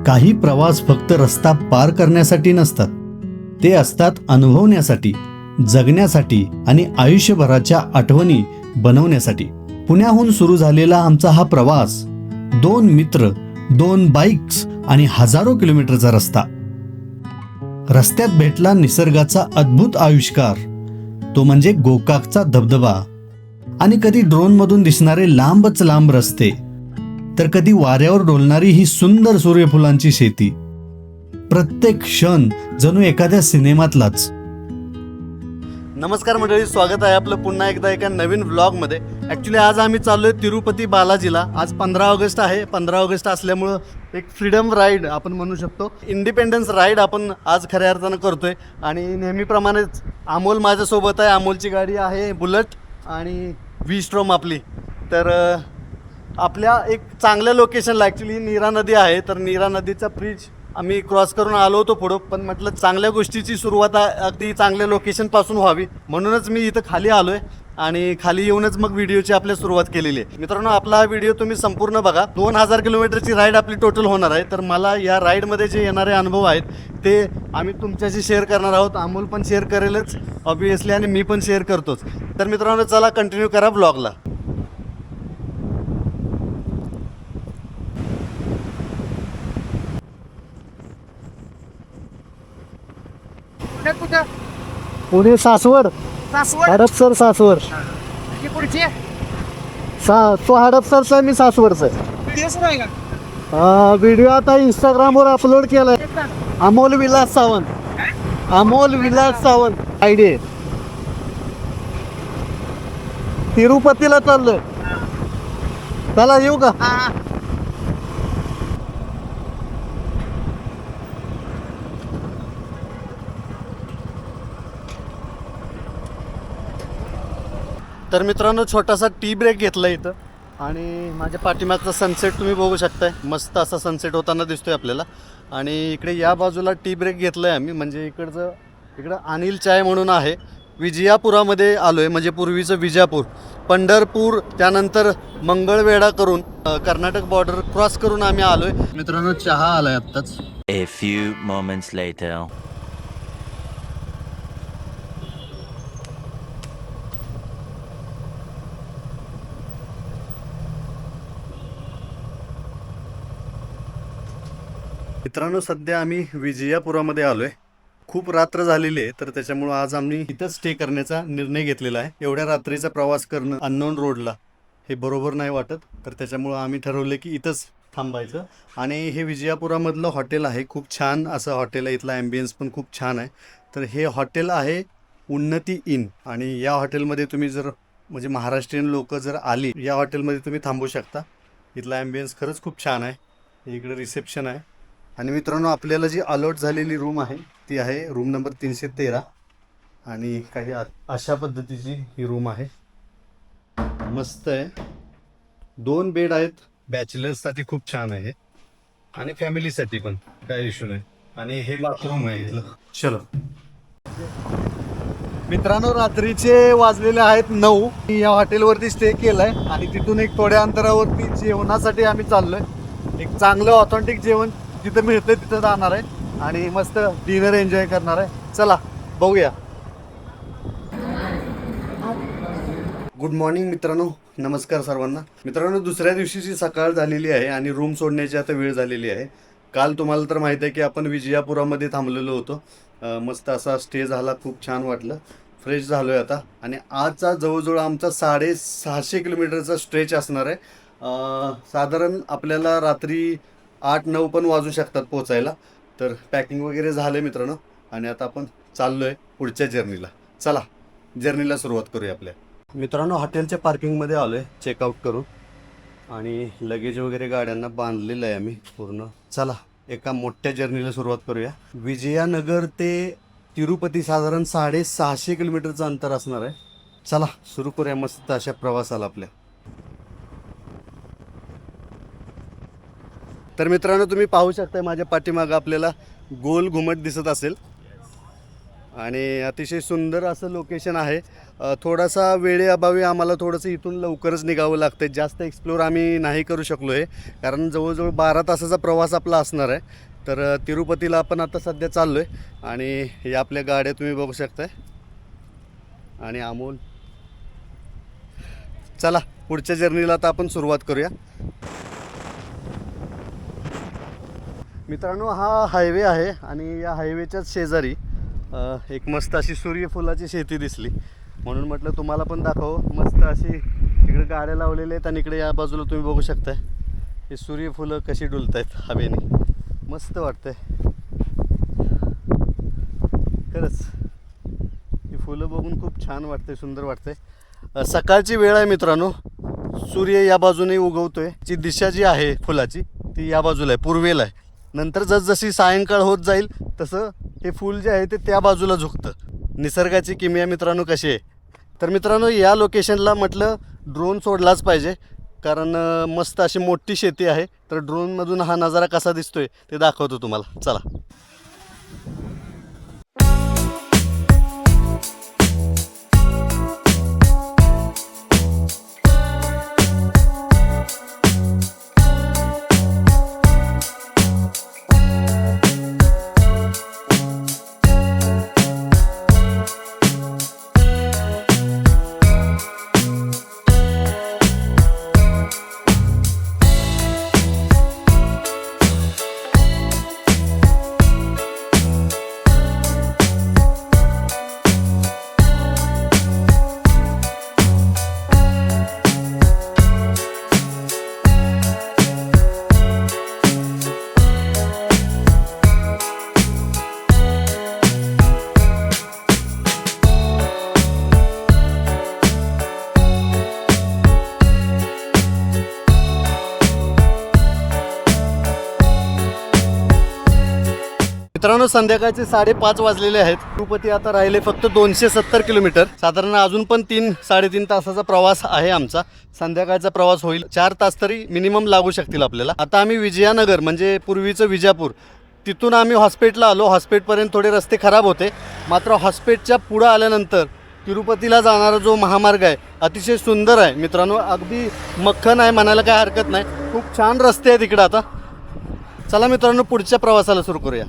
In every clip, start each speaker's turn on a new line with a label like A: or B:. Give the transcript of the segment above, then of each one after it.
A: काही प्रवास फक्त रस्ता पार करण्यासाठी नसतात, ते असतात अनुभवण्यासाठी, जगण्यासाठी आणि आयुष्यभराच्या आठवणी बनवण्यासाठी. पुण्याहून सुरू झालेला आमचा हा प्रवास 2 मित्र, 2 बाईक्स आणि हजारो किलोमीटरचा रस्ता. रस्त्यात भेटला निसर्गाचा अद्भुत आविष्कार, तो म्हणजे गोकाकचा धबधबा. आणि कधी ड्रोनमधून दिसणारे लांबच लांब रस्ते, तर कधी वाऱ्यावर डोलणारी ही सुंदर सूर्यफुलांची शेती. प्रत्येक क्षण जणू एखाद्या सिनेमातलाच. नमस्कार मंडळी, स्वागत आहे आपलं पुन्हा एकदा एका नवीन व्लॉगमध्ये. ॲक्च्युली आज आम्ही चाललोय तिरुपती बालाजीला. आज 15 ऑगस्ट आहे. 15 ऑगस्ट असल्यामुळं एक फ्रीडम राईड आपण म्हणू शकतो, इंडिपेंडन्स राईड आपण आज खऱ्या अर्थानं करतोय. आणि नेहमीप्रमाणेच अमोल माझ्यासोबत आहे. अमोलची गाडी आहे बुलेट आणि V-Strom आपली. तर आपल्या एक चांगल्या लोकेशनला, ॲक्च्युली नीरा नदी आहे, तर नीरा नदीचा ब्रिज आम्ही क्रॉस करून आलो होतो पुढं. पण म्हटलं चांगल्या गोष्टीची सुरुवात अगदी चांगल्या लोकेशनपासून व्हावी, म्हणूनच मी इथं खाली आलो आहे आणि खाली येऊनच मग व्हिडिओची आपल्या सुरुवात केलेली आहे. मित्रांनो, आपला हा व्हिडिओ तुम्ही संपूर्ण बघा. 2000 किलोमीटरची राईड आपली टोटल होणार आहे. तर मला या राईडमध्ये जे येणारे अनुभव आहेत ते आम्ही तुमच्याशी शेअर करणार आहोत. अमोल पण शेअर करेलच ऑब्वियसली आणि मी पण शेअर करतोच. तर मित्रांनो, चला कंटिन्यू करा व्लॉगला.
B: पुणे सासवड, हडपसर सासवड. तो हडपसरचा, मी सासवडचा. व्हिडिओ आता इंस्टाग्रामवर अपलोड केलाय. अमोल विलास सावंत, अमोल विलास सावंत आयडी आहे. तिरुपतीला चाललोय. चला येऊ का?
A: तर मित्रांनो, छोटासा टी ब्रेक घेतला इथं आणि माझ्या पाठीमागचा सनसेट तुम्ही बघू शकताय. मस्त असा सनसेट होताना दिसतोय आपल्याला. आणि इकडे या बाजूला टी ब्रेक घेतला आहे आम्ही, म्हणजे इकडं अनिल चाय म्हणून आहे. विजयापुरामध्ये आलो आहे, म्हणजे पूर्वीचं विजापूर, पंढरपूर, त्यानंतर मंगळवेढा करून कर्नाटक बॉर्डर क्रॉस करून आम्ही आलो आहे. मित्रांनो, चहा आलाय आत्ताच.
C: A few moments later.
A: मित्रांनो, सध्या आम्ही विजयापुरामध्ये आलो आहे. खूप रात्र झालेली आहे, तर त्याच्यामुळं आज आम्ही इथंच स्टे करण्याचा निर्णय घेतलेला आहे. एवढ्या रात्रीचा प्रवास करणं अननोन रोडला हे बरोबर नाही वाटत, तर त्याच्यामुळं आम्ही ठरवलं की इथंच थांबायचं. आणि हे विजयापुरामधलं हॉटेल आहे, खूप छान असं हॉटेल आहे. इथला ॲम्बियन्स पण खूप छान आहे. तर हे हॉटेल आहे उन्नती इन. आणि या हॉटेलमध्ये तुम्ही जर म्हणजे महाराष्ट्रीयन लोक जर आली, या हॉटेलमध्ये तुम्ही थांबू शकता. इथला ॲम्बियन्स खरंच खूप छान आहे. इकडे रिसेप्शन आहे. आणि मित्रांनो, आपल्याला जी अलॉट झालेली रूम आहे ती आहे रूम नंबर 313. आणि काही अशा पद्धतीची ही रूम आहे. मस्त आहे. 2 बेड आहेत. बॅचलर्ससाठी खूप छान आहे आणि फॅमिलीसाठी पण काय इश्यू नाही. आणि हे बाथरूम आहे इथलं. चलो मित्रांनो, रात्रीचे वाजलेले आहेत 9. या हॉटेलवरती स्टे केलाय आणि तिथून एक थोड्या अंतरावरती जेवणासाठी आम्ही चाललोय. एक चांगलं ऑथेंटिक जेवण जिथं मिळतं तिथं जाणार आहे आणि मस्त डिनर एन्जॉय करणार आहे. चला बघूया. गुड मॉर्निंग मित्रांनो, नमस्कार सर्वांना. मित्रांनो, दुसऱ्या दिवशीची सकाळ झालेली आहे आणि रूम सोडण्याची आता वेळ झालेली आहे. काल तुम्हाला तर माहीत आहे की आपण विजयापुरामध्ये थांबलेलो होतो. मस्त असा स्टे झाला, खूप छान वाटलं, फ्रेश झालो आहे आता. आणि आजचा जवळजवळ आमचा 650 किलोमीटरचा स्ट्रेच असणार आहे. साधारण आपल्याला रात्री 8-9 पण वाजू शकतात पोचायला. तर पॅकिंग वगैरे झालं आहे मित्रांनो आणि आता आपण चाललो आहे पुढच्या जर्नीला. चला जर्नीला सुरुवात करूया आपल्या. मित्रांनो, हॉटेलच्या पार्किंगमध्ये आलो आहे चेकआउट करून आणि लगेज वगैरे गाड्यांना बांधलेलं आहे आम्ही पूर्ण. चला एका मोठ्या जर्नीला सुरुवात करूया. विजयानगर ते तिरुपती साधारण 650 किलोमीटरचं अंतर असणार आहे. चला सुरू करूया मस्त अशा प्रवासाला आपल्या. तर मित्रांनो, तुम्ही पाहू शकता माझ्या पाठीमागं आपल्याला गोल घुमट दिसत असेल.
B: आणि अतिशय सुंदर असं लोकेशन आहे. थोडासा वेळेअभावी आम्हाला थोडंसं इथून लवकरच निघावं लागतं. जास्त एक्सप्लोर आम्ही नाही करू शकलो आहे, कारण जवळजवळ 12 तासाचा प्रवास आपला असणार आहे. तर तिरुपतीला आपण आता सध्या चाललो आहे आणि हे आपल्या गाड्या तुम्ही बघू शकताय आणि अमोल. चला पुढच्या जर्नीला आता आपण सुरुवात करूया. मित्रांनो, हा हायवे आहे आणि या हायवेच्याच शेजारी एक मस्त अशी सूर्यफुलाची शेती दिसली, म्हणून म्हटलं तुम्हाला पण दाखव. मस्त अशी इकडे गाड्या लावलेल्या आहेत आणि इकडे या बाजूला तुम्ही बघू शकताय हे सूर्यफुलं कशी डुलत आहेत हवेने. मस्त वाटतंय खरंच. ही फुलं बघून खूप छान वाटतंय, सुंदर वाटतंय. सकाळची वेळ आहे मित्रांनो. सूर्य या बाजूने उगवतोय. जी दिशा जी आहे फुलाची ती या बाजूला आहे, पूर्वेला आहे. नंतर जसजशी सायंकाळ होत जाईल तसं हे फूल जे आहे ते त्या बाजूला झुकतं. निसर्गाची किमया मित्रांनो कशी आहे. तर मित्रांनो, या लोकेशनला म्हटलं ड्रोन सोडलाच पाहिजे, कारण मस्त अशी मोठी शेती आहे. तर ड्रोनमधून हा नजारा कसा दिसतोय ते दाखवतो तुम्हाला. चला. मित्रांनो, संध्याकाळचे 5:30 वाजलेले आहेत. तिरुपती आता राहिले फक्त 270 किलोमीटर. साधारण अजून पण 3-3.5 तासाचा प्रवास आहे आमचा. संध्याकाळचा प्रवास होईल. 4 तास तरी मिनिमम लागू शकतील आपल्याला. आता आम्ही विजयानगर म्हणजे पूर्वीचं विजापूर तिथून आम्ही हॉस्पिटलला आलो. हॉस्पिटलपर्यंत थोडे रस्ते खराब होते, मात्र हॉस्पिटलच्या पुढं आल्यानंतर तिरुपतीला जाणारा जो महामार्ग आहे अतिशय सुंदर आहे मित्रांनो. अगदी मक्खन आहे म्हणायला काय हरकत नाही. खूप छान रस्ते आहेत इकडं. आता चला मित्रांनो, पुढच्या प्रवासाला सुरू करूया.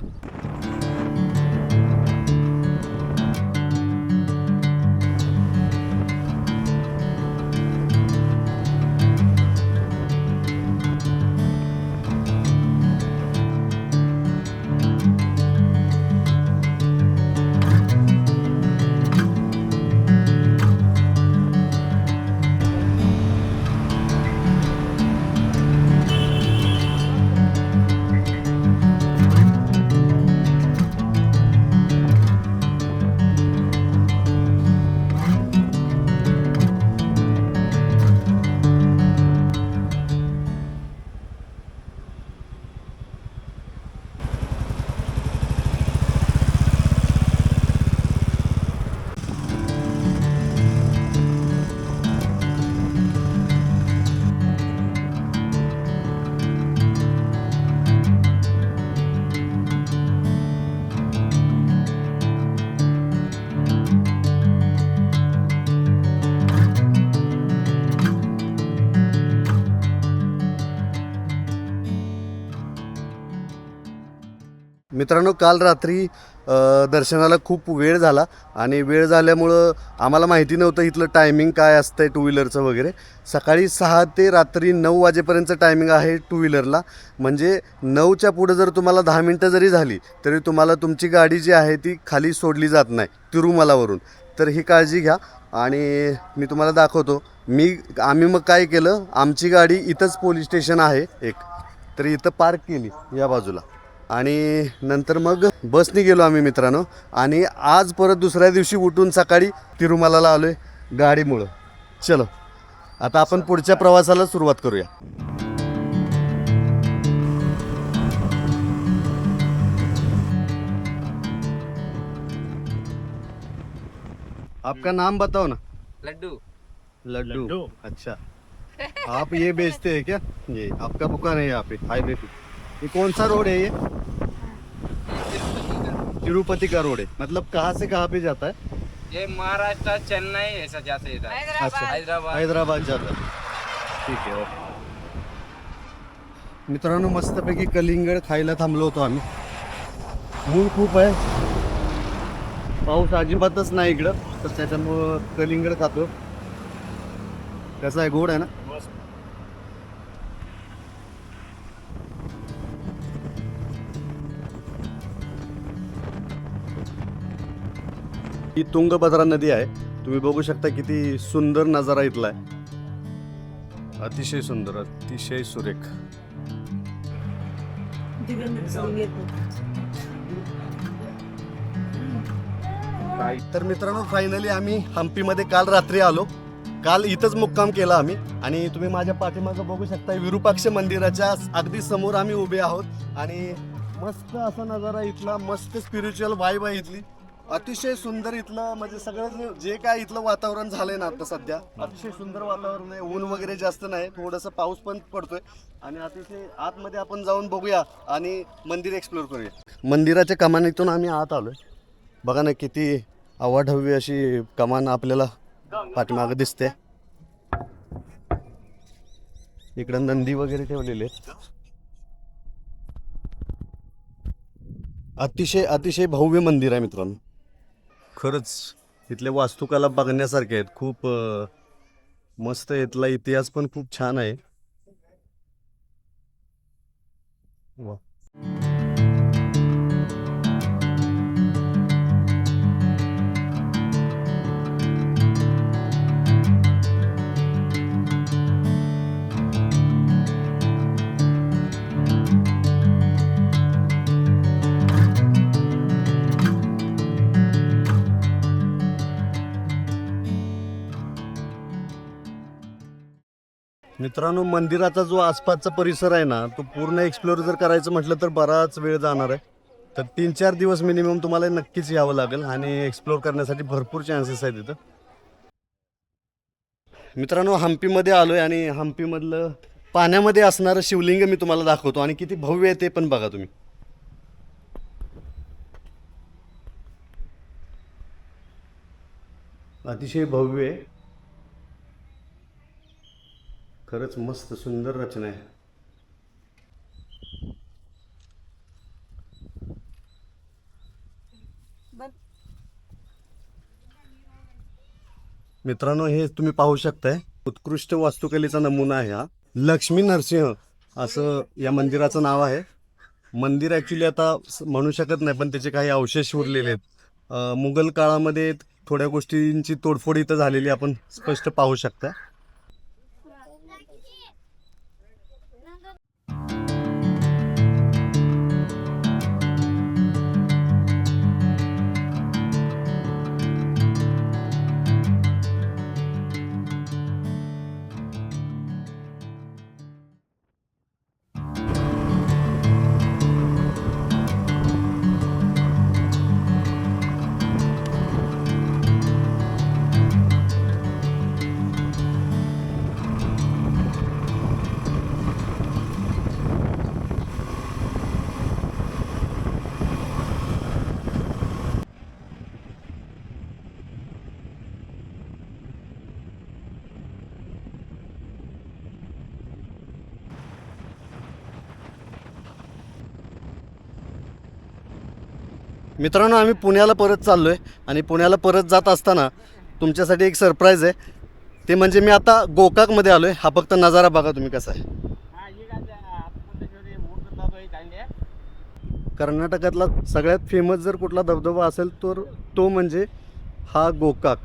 B: मित्रांनो, काल रात्री दर्शनाला खूप वेळ झाला आणि वेळ झाल्यामुळं आम्हाला माहिती नव्हतं इथलं टायमिंग काय असतं आहे टू व्हीलरचं वगैरे. सकाळी 6 ते रात्री 9 वाजेपर्यंतचं टायमिंग आहे टू व्हीलरला. म्हणजे 9च्या पुढं जर तुम्हाला 10 मिनटं जरी झाली तरी तुम्हाला तुमची गाडी जी आहे ती खाली सोडली जात नाही तिरुमलावरून. तर ही काळजी घ्या. आणि मी तुम्हाला दाखवतो. आम्ही मग काय केलं, आमची गाडी इथंच पोलीस स्टेशन आहे एक, तर इथं पार्क केली या बाजूला आणि नंतर मग बसने गेलो आम्ही मित्रांनो. आणि आज परत दुसऱ्या दिवशी उठून सकाळी तिरुमलाला आलो आहे गाडीमुळं. चलो आता आपण पुढच्या प्रवासाला सुरुवात करूया. आपका नाम बताओ ना.
D: लड्डू.
B: लड्डू. अच्छा, आप ये बेचते हैं क्या? ये आपका दुकान है यहाँ पे हाईवे पे. ये कौन सा रोड है ये? तिरुपति का रोड है, मतलब कहाँ से कहाँ पे जाता है?
D: ये महाराष्ट्र चेन्नई ऐसा जाते इधर
B: अच्छा,
D: हैदराबाद
B: हैदराबाद जातं. ठीक आहे, ओके. मित्रांनो मस्तपैकी कलिंगड खायला थांबलो होतो आम्ही. ऊन खूप आहे, पाऊस अजिबातच नाही इकडं, तर त्याच्यामुळं कलिंगड खातो. कसं आहे, गोड आहे ना? ही तुंगभद्रा नदी आहे. तुम्ही बघू शकता किती सुंदर नजारा इथला आहे. अतिशय सुंदर, अतिशय सुरेख. तर मित्रांनो फायनली आम्ही हम्पीमध्ये काल रात्री आलो. काल इथंच मुक्काम केला आम्ही आणि तुम्ही माझ्या पाठीमागं बघू शकता विरूपाक्ष मंदिराच्या अगदी समोर आम्ही उभे आहोत आणि मस्त असा नजारा इथला, मस्त स्पिरिच्युअल वाईब आहे इथली. अतिशय सुंदर इथलं, म्हणजे सगळं जे काय इथलं वातावरण झालंय ना आता सध्या, अतिशय सुंदर वातावरण आहे. ऊन वगैरे जास्त नाही, थोडंसं पाऊस पण पडतोय आणि अतिशय आतमध्ये आपण जाऊन बघूया आणि मंदिर एक्सप्लोर करूया. मंदिराच्या कमानीतून आम्ही आत आलोय. बघा ना किती अवाढव्य अशी कमान आपल्याला पाठीमागं दिसते. इकडं नंदी वगैरे ठेवलेले आहेत. अतिशय अतिशय भव्य मंदिर आहे मित्रांनो. खरंच इथले वास्तुकला बघण्यासारखे आहेत. खूप मस्त. इथला इतिहास पण खूप छान आहे. वा. मित्रांनो मंदिराचा जो आसपासचा परिसर आहे ना, तो पूर्ण एक्सप्लोर जर करायचं म्हटलं तर बराच वेळ जाणार आहे. तर 3-4 दिवस मिनिमम तुम्हाला नक्कीच यावं लागेल आणि एक्सप्लोर करण्यासाठी भरपूर चान्सेस आहेत इथं. मित्रांनो हम्पीमध्ये आलोय आणि हम्पीमधलं पाण्यामध्ये असणारं शिवलिंग मी तुम्हाला दाखवतो आणि किती भव्य आहे ते पण बघा तुम्ही. अतिशय भव्य आहे. खरंच मस्त सुंदर रचना आहे. मित्रांनो हे तुम्ही पाहू शकताय उत्कृष्ट वास्तुकलेचा नमुना आहे हा. लक्ष्मी नरसिंह असं या मंदिराचं नाव आहे. मंदिर ॲक्च्युली आता म्हणू शकत नाही, पण त्याचे काही अवशेष उरलेले आहेत. मुघल काळामध्ये थोड्या गोष्टींची तोडफोड इथं झालेली आपण स्पष्ट पाहू शकता. मित्रांनो आम्ही पुण्याला परत चाललोय आणि पुण्याला परत जात असताना तुमच्यासाठी एक सरप्राईज आहे. ते म्हणजे मी आता गोकाकमध्ये आलोय. हा फक्त नजारा बघा तुम्ही कसा आहे. कर्नाटकातला सगळ्यात फेमस जर कुठला धबधबा असेल तर तो म्हणजे हा गोकाक.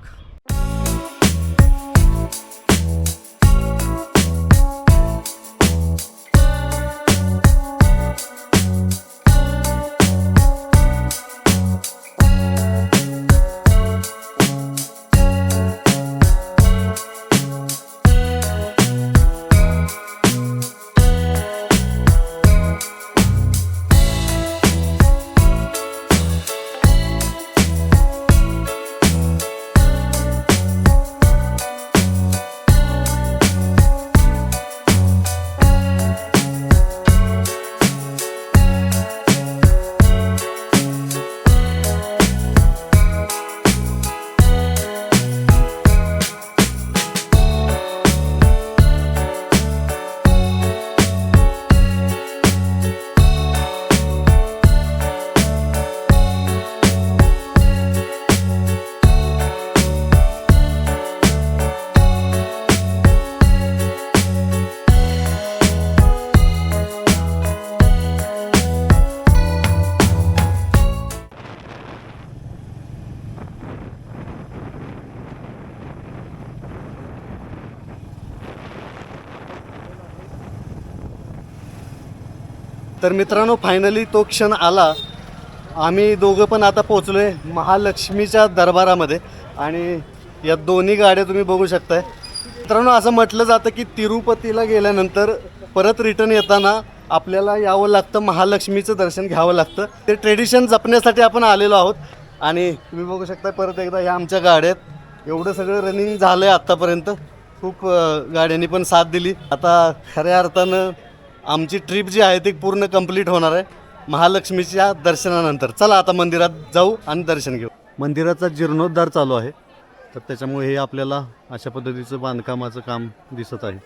B: तर मित्रांनो फायनली तो क्षण आला. आम्ही दोघं पण आता पोचलो आहे महालक्ष्मीच्या दरबारामध्ये आणि या दोन्ही गाड्या तुम्ही बघू शकताय. मित्रांनो असं म्हटलं जातं की तिरुपतीला गेल्यानंतर परत रिटर्न येताना आपल्याला यावं लागतं, महालक्ष्मीचं दर्शन घ्यावं लागतं. ते ट्रेडिशन जपण्यासाठी आपण आलेलो आहोत. आणि तुम्ही बघू शकता परत एकदा या आमच्या गाड्यात एवढं सगळं रनिंग झालं आहे आत्तापर्यंत. खूप गाड्यांनी पण साथ दिली. आता खऱ्या अर्थानं आमची ट्रिप जी आहे ती पूर्ण कंप्लीट होणार आहे महालक्ष्मीच्या दर्शनानंतर. चला आता मंदिरात जाऊ आणि दर्शन घेऊ. मंदिराचा जीर्णोद्धार चालू आहे तर त्याच्यामुळे हे आपल्याला अशा पद्धतीचं बांधकामाचं काम दिसत आहे.